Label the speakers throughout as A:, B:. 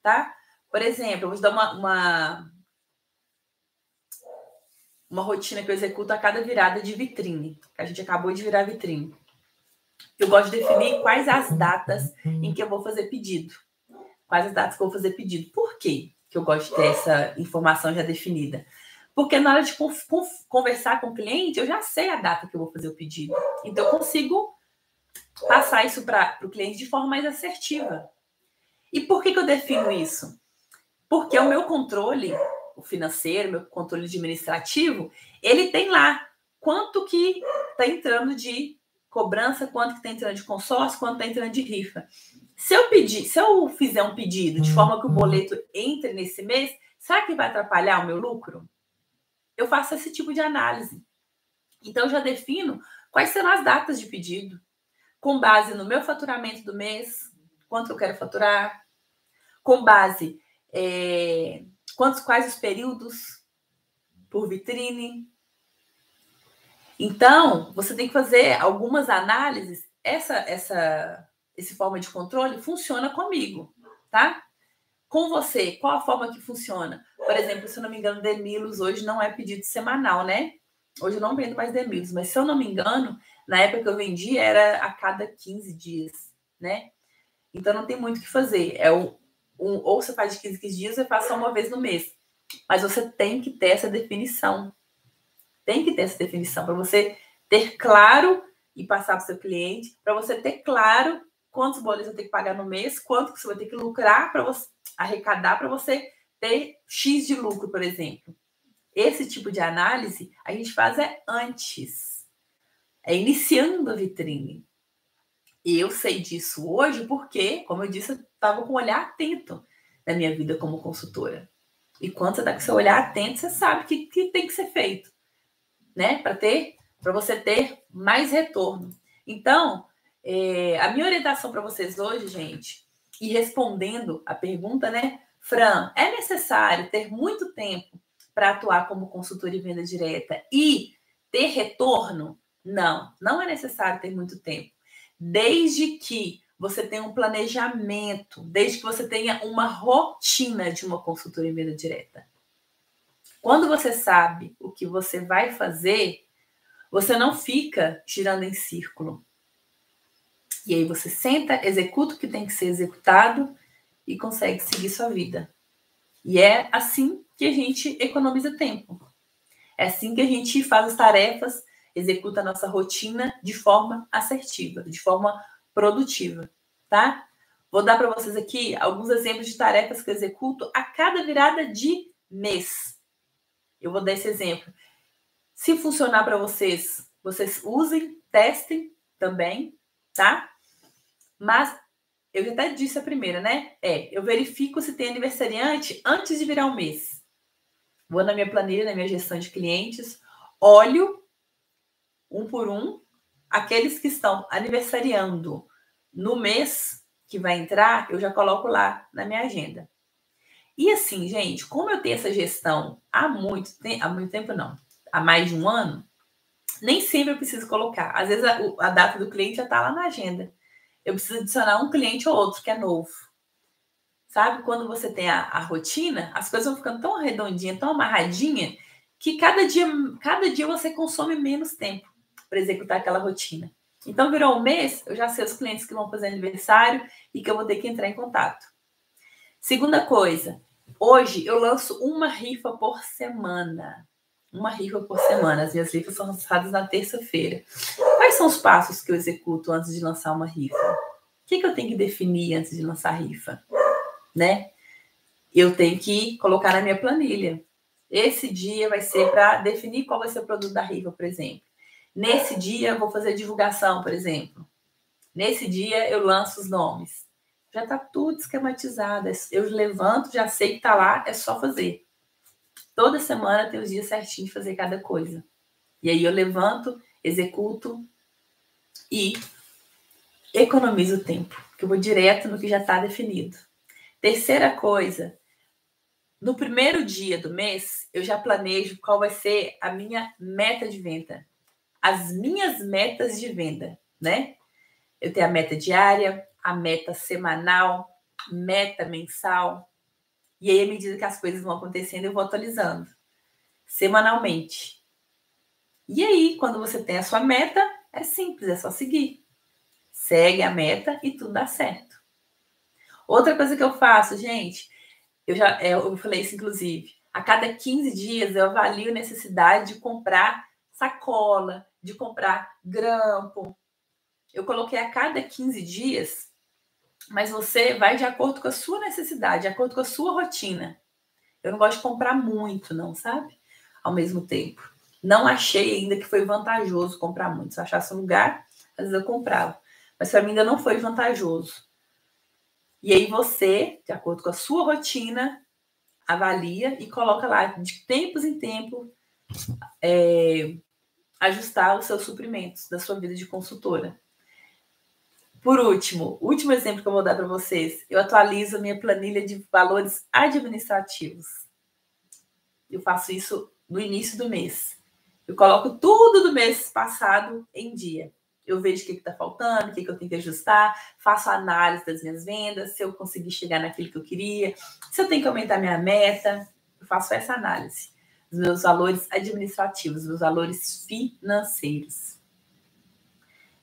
A: tá? Por exemplo, eu vou te dar uma rotina que eu executo a cada virada de vitrine. A gente acabou de virar vitrine. Eu gosto de definir quais as datas em que eu vou fazer pedido. Quais as datas que eu vou fazer pedido. Por quê que eu gosto de ter essa informação já definida? Porque na hora de conversar com o cliente, eu já sei a data que eu vou fazer o pedido. Então, eu consigo passar isso para o cliente de forma mais assertiva. E por que eu defino isso? Porque o meu controle, o financeiro, meu controle administrativo, ele tem lá quanto que está entrando de cobrança, quanto que está entrando de consórcio, quanto está entrando de rifa. Se eu fizer um pedido de forma que o boleto entre nesse mês, será que vai atrapalhar o meu lucro? Eu faço esse tipo de análise. Então, eu já defino quais serão as datas de pedido, com base no meu faturamento do mês, quanto eu quero faturar, com base quais os períodos por vitrine. Então, você tem que fazer algumas análises. Essa forma de controle funciona comigo, tá? Com você, qual a forma que funciona? Por exemplo, se eu não me engano, Demilos hoje não é pedido semanal, né? Hoje eu não vendo mais Demilos, mas se eu não me engano, na época que eu vendi era a cada 15 dias, né? Então não tem muito o que fazer. Ou você faz de 15 dias ou você faz só uma vez no mês. Mas você tem que ter essa definição. Tem que ter essa definição para você ter claro e passar para o seu cliente, para você ter claro quantos boletos você tem que pagar no mês, quanto que você vai ter que lucrar para você arrecadar para você ter X de lucro, por exemplo. Esse tipo de análise a gente faz antes. É iniciando a vitrine. E eu sei disso hoje porque, como eu disse, eu estava com um olhar atento na minha vida como consultora. E quando você está com seu olhar atento, você sabe que tem que ser feito, né? Para você ter mais retorno. Então, a minha orientação para vocês hoje, gente, e respondendo a pergunta, né, Fran, é necessário ter muito tempo para atuar como consultora e venda direta e ter retorno? Não, não é necessário ter muito tempo. Desde que você tenha um planejamento, desde que você tenha uma rotina de uma consultora e venda direta. Quando você sabe o que você vai fazer, você não fica girando em círculo. E aí você senta, executa o que tem que ser executado e consegue seguir sua vida. E é assim que a gente economiza tempo. É assim que a gente faz as tarefas, executa a nossa rotina de forma assertiva, de forma produtiva, tá? Vou dar para vocês aqui alguns exemplos de tarefas que eu executo a cada virada de mês. Eu vou dar esse exemplo. Se funcionar para vocês, vocês usem, testem também, tá? Mas eu já até disse a primeira, né? Eu verifico se tem aniversariante antes de virar um mês. Vou na minha planilha, na minha gestão de clientes, olho um por um aqueles que estão aniversariando no mês que vai entrar, eu já coloco lá na minha agenda. E assim, gente, como eu tenho essa gestão há muito tempo não, há mais de um ano, nem sempre eu preciso colocar. Às vezes a data do cliente já está lá na agenda. Eu preciso adicionar um cliente ou outro que é novo. Sabe? Quando você tem a rotina, as coisas vão ficando tão redondinhas, tão amarradinhas, que cada dia você consome menos tempo para executar aquela rotina. Então, virou um mês, eu já sei os clientes que vão fazer aniversário e que eu vou ter que entrar em contato. Segunda coisa, hoje eu lanço uma rifa por semana. Uma rifa por semana. As minhas rifas são lançadas na terça-feira. Quais são os passos que eu executo antes de lançar uma rifa? O que eu tenho que definir antes de lançar a rifa? Né? Eu tenho que colocar na minha planilha. Esse dia vai ser para definir qual vai ser o produto da rifa, por exemplo. Nesse dia eu vou fazer divulgação, por exemplo. Nesse dia eu lanço os nomes. Já está tudo esquematizado. Eu levanto, já sei que está lá, é só fazer. Toda semana tem os dias certinhos de fazer cada coisa. E aí eu levanto, executo e economizo tempo, porque eu vou direto no que já está definido. Terceira coisa, no primeiro dia do mês, eu já planejo qual vai ser a minha meta de venda. As minhas metas de venda, né? Eu tenho a meta diária, a meta semanal, meta mensal, E aí, à medida que as coisas vão acontecendo, eu vou atualizando semanalmente. E aí, quando você tem a sua meta, é simples, é só seguir. Segue a meta e tudo dá certo. Outra coisa que eu faço, gente, eu falei isso inclusive, a cada 15 dias eu avalio a necessidade de comprar sacola, de comprar grampo. Eu coloquei a cada 15 dias, mas você vai de acordo com a sua necessidade, de acordo com a sua rotina. Eu não gosto de comprar muito, não, sabe? Ao mesmo tempo. Não achei ainda que foi vantajoso comprar muito. Se eu achasse um lugar, às vezes eu comprava. Mas para mim ainda não foi vantajoso. E aí você, de acordo com a sua rotina, avalia e coloca lá, de tempos em tempo, ajustar os seus suprimentos da sua vida de consultora. Por último, último exemplo que eu vou dar para vocês, eu atualizo a minha planilha de valores administrativos. Eu faço isso no início do mês. Eu coloco tudo do mês passado em dia. Eu vejo o que está faltando, o que eu tenho que ajustar, faço a análise das minhas vendas, se eu conseguir chegar naquilo que eu queria, se eu tenho que aumentar minha meta. Eu faço essa análise dos meus valores administrativos, dos meus valores financeiros.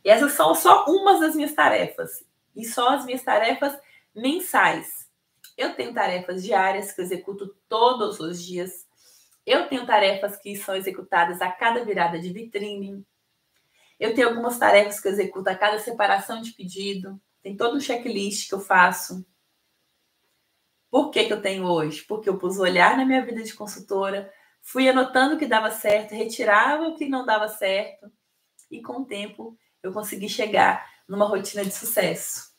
A: E essas são só umas das minhas tarefas. E só as minhas tarefas mensais. Eu tenho tarefas diárias que eu executo todos os dias. Eu tenho tarefas que são executadas a cada virada de vitrine. Eu tenho algumas tarefas que eu executo a cada separação de pedido. Tem todo um checklist que eu faço. Por que eu tenho hoje? Porque eu pus o olhar na minha vida de consultora, fui anotando o que dava certo, retirava o que não dava certo. E com o tempo eu consegui chegar numa rotina de sucesso.